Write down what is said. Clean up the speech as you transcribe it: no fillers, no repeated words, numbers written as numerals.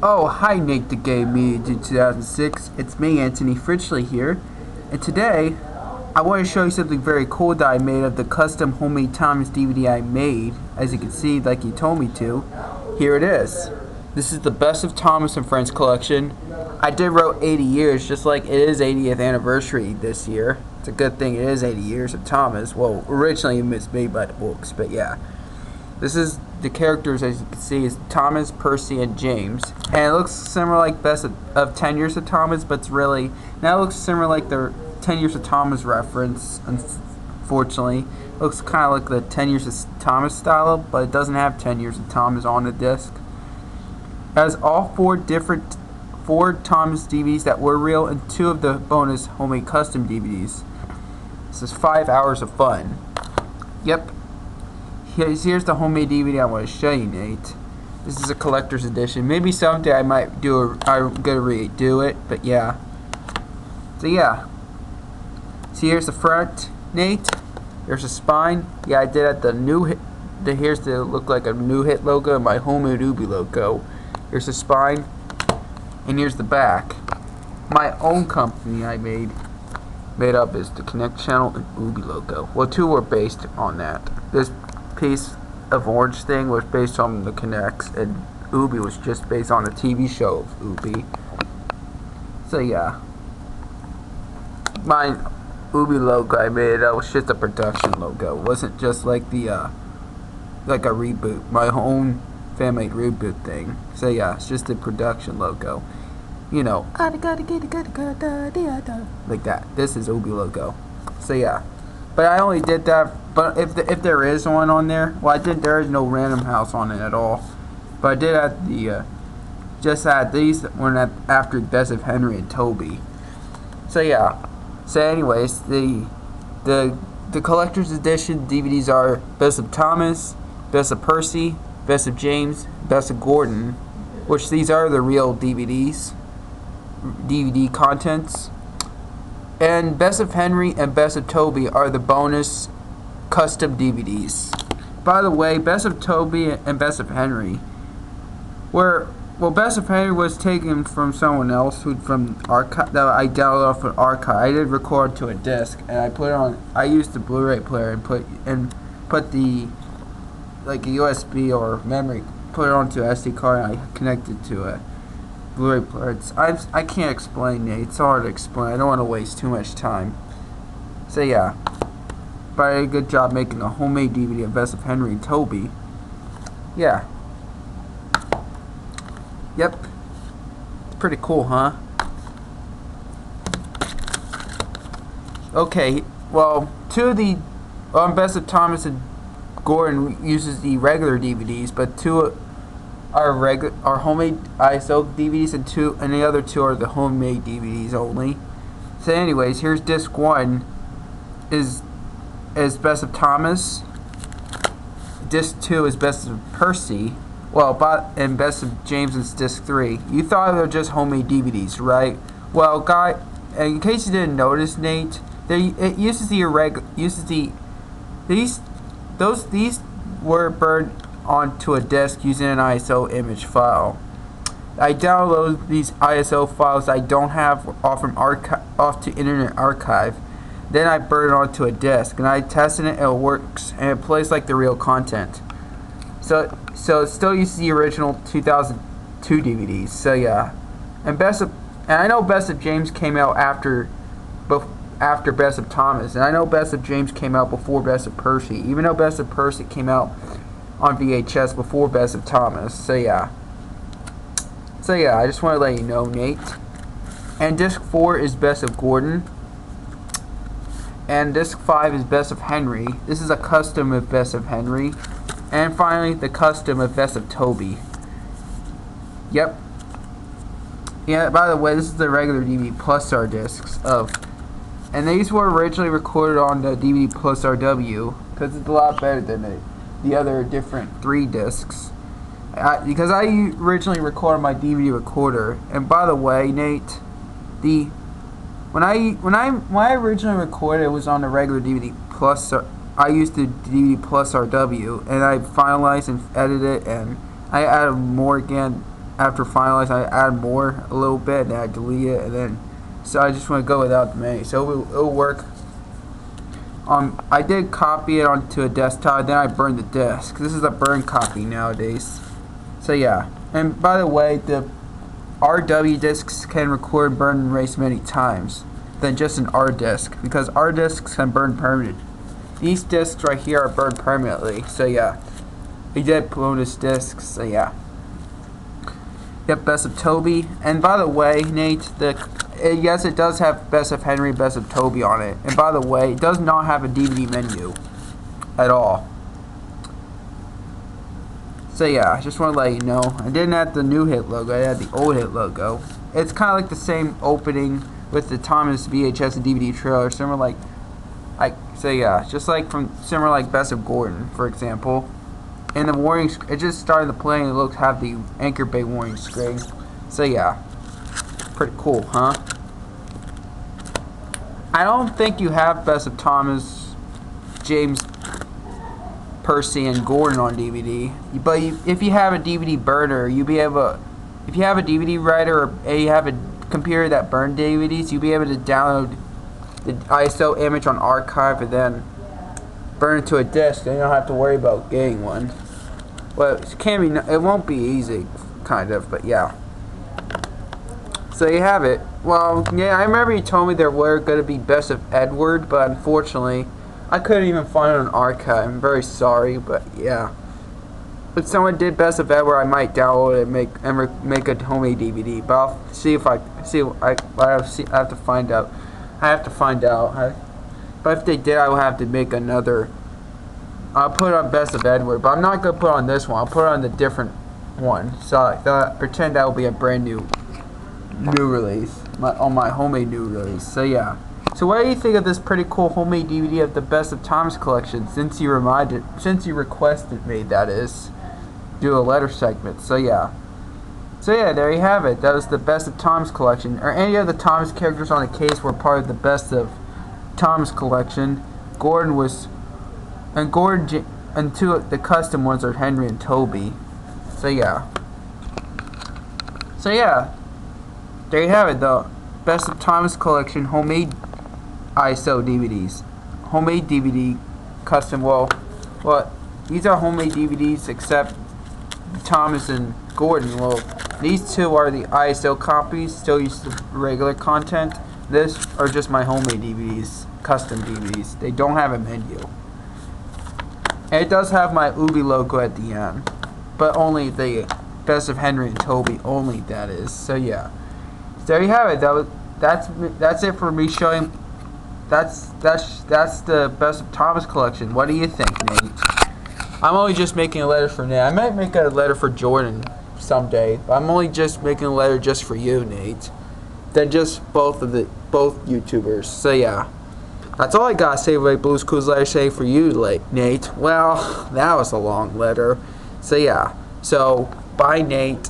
Oh, hi Nate the Game Media 2006. It's me, Anthony Fritchley here. And today, I want to show you something very cool that I made of the custom homemade Thomas DVD I made. As you can see, like you told me to. Here it is. This is the Best of Thomas and Friends collection. I did wrote 80 years, just like it is 80th anniversary this year. It's a good thing it is 80 years of Thomas. Well, originally it was made by the books, but yeah. This is the characters, as you can see, is Thomas, Percy, and James. And it looks similar like Best of 10 Years of Thomas, but it's really, now it looks similar like the 10 Years of Thomas reference, unfortunately. It looks kind of like the 10 Years of Thomas style, but it doesn't have 10 Years of Thomas on the disc. It has all four Thomas DVDs that were real and 2 of the bonus homemade custom DVDs. This is 5 hours of fun. Yep. Here's the homemade DVD I want to show you, Nate. This is a collector's edition. Maybe someday I might I'm gonna redo it, but yeah. So yeah. See, here's the front, Nate. There's the spine. Yeah, I did at the new hit. Here's the look like a new hit logo and my homemade Ubi logo. Here's the spine, and here's the back. My own company I made up is the Connect Channel and Ubi logo. Well, 2 were based on that. This piece of orange thing was based on the Connects, and Ubi was just based on the TV show of Ubi. So yeah, my Ubi logo I made was just a production logo. It wasn't just like the like a reboot, my own fan-made reboot thing. So yeah, it's just a production logo. You know, like that. This is Ubi logo. So yeah. But I only did that. But if there is one on there, well, there is no Random House on it at all. But I did add the just add these one after Best of Henry and Toby. So yeah. So anyways, the collector's edition DVDs are Best of Thomas, Best of Percy, Best of James, Best of Gordon, which these are the real DVD contents. And Best of Henry and Best of Toby are the bonus custom DVDs. By the way, Best of Toby and Best of Henry Best of Henry was taken from someone else from archive that I downloaded off an archive. I did record to a disc, and I put it on. I used the Blu-ray player and put the like a USB or memory, put it onto an SD card, and I connected to a Blu-ray player. I can't explain it. It's hard to explain. I don't want to waste too much time. So yeah, but I did a good job making a homemade DVD of Best of Henry and Toby. Yeah. Yep. It's pretty cool, huh? Okay. Well, 2 of the Best of Thomas and Gordon uses the regular DVDs, but 2 are homemade ISO DVDs, and the other 2 are the homemade DVDs only. So anyways, here's disc 1 is Best of Thomas. Disc 2 is Best of Percy. Well, and Best of James is disc 3. You thought they were just homemade DVDs, right? Well, in case you didn't notice, Nate, it uses these were burned onto a disk using an ISO image file. I download these ISO files I don't have off to Internet Archive. Then I burn it onto a disk, and I tested it, and it works, and it plays like the real content. So it still uses the original 2002 DVDs. So yeah, and I know Best of James came out after Best of Thomas, and I know Best of James came out before Best of Percy, even though Best of Percy came out on VHS before Best of Thomas. So yeah, I just want to let you know, Nate. And disc 4 is Best of Gordon, and disc 5 is Best of Henry. This is a custom of Best of Henry. And finally, the custom of Best of Toby. Yep. Yeah, by the way, this is the regular DVD Plus R discs and these were originally recorded on the DVD Plus RW, because it's a lot better than the other different 3 discs. Because I originally recorded my DVD recorder, and by the way, Nate, when I originally recorded, it was on the regular DVD Plus I used the DVD Plus RW, and I finalized and edited it, and I added more again after finalizing, I add more a little bit, and then I delete it, and then so I just want to go without the menu. So it'll work. I did copy it onto a desktop, then I burned the disk. This is a burn copy nowadays. So yeah, and by the way, the RW disks can record, burn, and erase many times than just an R disk, because R disks can burn permanent. These disks right here are burned permanently. So yeah, we did bonus disks. So yeah. Yep, Best of Toby. And by the way, Nate, yes, it does have Best of Henry, Best of Toby on it. And by the way, it does not have a DVD menu at all. So yeah, I just want to let you know. I didn't have the new hit logo, I had the old hit logo. It's kind of like the same opening with the Thomas VHS and DVD trailer, similar so yeah, just like similar like Best of Gordon, for example. And the warning, it just started to play and it have the Anchor Bay warning screen. So yeah, pretty cool, huh? I don't think you have Best of Thomas, James, Percy, and Gordon on DVD. But if you have a DVD burner, you'll be able. If you have a DVD writer or you have a computer that burns DVDs, you'll be able to download the ISO image on archive and then burn it to a disc. Then you don't have to worry about getting one. Well, it won't be easy, kind of, but yeah. So you have it. Well, yeah, I remember you told me there were going to be Best of Edward, but unfortunately, I couldn't even find it on archive. I'm very sorry, but yeah. If someone did Best of Edward, I might download it and make a homemade DVD. But I'll see if I have to find out. But if they did, I will have to make another. I'll put on Best of Edward, but I'm not gonna put on this one. I'll put on the different one. So I pretend that will be a brand new release on my homemade new release. So yeah. So what do you think of this pretty cool homemade DVD of the Best of Thomas collection? Since you requested me, that is, do a letter segment. So yeah. So yeah, there you have it. That was the Best of Thomas collection. Or any of the Thomas characters on the case were part of the Best of Thomas collection. And two of the custom ones are Henry and Toby. So yeah. So yeah. There you have it, though. Best of Thomas collection homemade ISO DVDs. Homemade DVD custom. Well, these are homemade DVDs except Thomas and Gordon. Well, these two are the ISO copies, still use the regular content. This are just my homemade DVDs, custom DVDs. They don't have a menu. And it does have my Ubi logo at the end, but only the Best of Henry and Toby, only that is. So yeah, there you have it. That's it for me showing. That's the Best of Thomas collection. What do you think, Nate? I'm only just making a letter for Nate. I might make a letter for Jordan someday, but I'm only just making a letter just for you, Nate. Then just both YouTubers. So yeah. That's all I gotta say about Blues Clues letter say for you, Nate. Well, that was a long letter. So yeah. So bye, Nate.